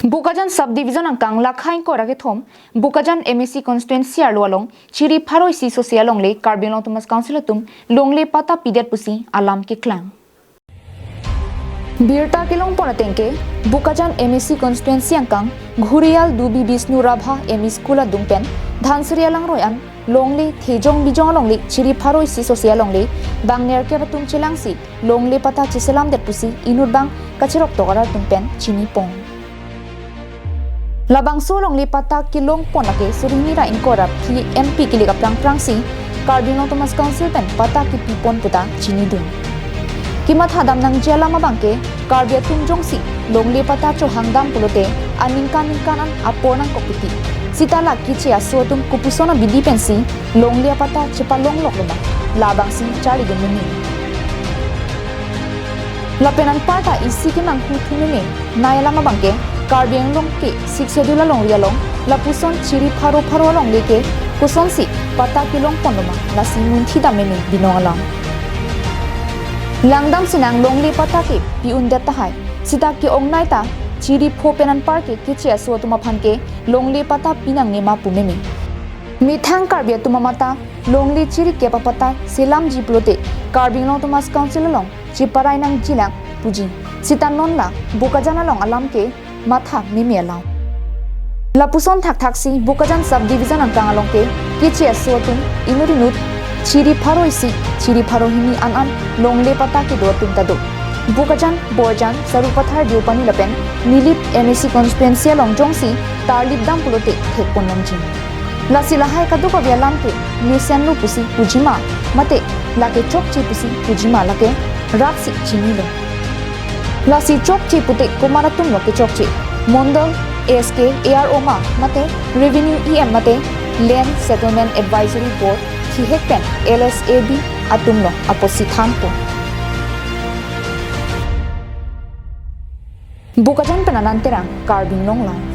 Bokajan subdivision ang kang lakhain ko rakethom Bokajan MSC constituency arlong Chiri Pharo si social longle Carbon Autonomous Council atum longle patta pidet pusi alam keklang Birta kilong ponatengke Bokajan MSC constituency ang kang Ghurial Dubi Bisnu Rabha ME School adungpen Dhansriya lang royan longle thejong bijong longle Chiri Pharo si social longle bangner ke batum chilangsi longle patta chiselam det pusi inur bang kachirok tokara tungpen chini pong Labang solong lipata kilong ponake surinira inkorap ki MP kili kaprang prangsi Carbon Autonomous Council pen pata ki pipon puta chinidun. Kimat hadam nang jela mabangke karbia tunjongsi long lipata cho hangdam pulote aningkan an aponang koputi. Sitala kichi asotum kupusona bidi pensi long lipata cepa long lok leba labang si cari gemini. Lapenan parta isi kimang hutumime nayala mabangke Carbiang long ke sik sedula long ria long lapuson Chiri Pharo long leke kuson si pata kilong pondoma lasi munthi dameni binongalang langdam sinang long le pata ke piun data hai sita ki ongnai ta Chiri Phopenan park ke kichia so tuma phanke long le pata pinang nema pumemi mithang karbia tuma mata long le Chiri ke pata selam jiplote Carbon Autonomous Council long chiparai nang jilang puji sita nonla Bokajan long alam ke Matha mimialaw. Lapuson thak-thaksi Bokajan subdivision ang kangalong ke kichi asuatum inurinut Chiri Pharo isi Chiri Pharo hini an longle pata ki do tado. Bokajan Borjan sarupathar diupani lapen nilip MSC constituency long jongsi tarlip dam pulote thekpon namjin. Lasi lahai kadu ka bialam ke nisen lu pusi pujima mate lake chok chi pusi pujima lake raksi chinilo. Lasi chok chi pute kumaratum loke chok chi Mondal ASK ARO ma mate Revenue EM mate Land Settlement Advisory Board Hihekpen LSAB atum lo aposi thampo Bokajan penananterang Carbon long lang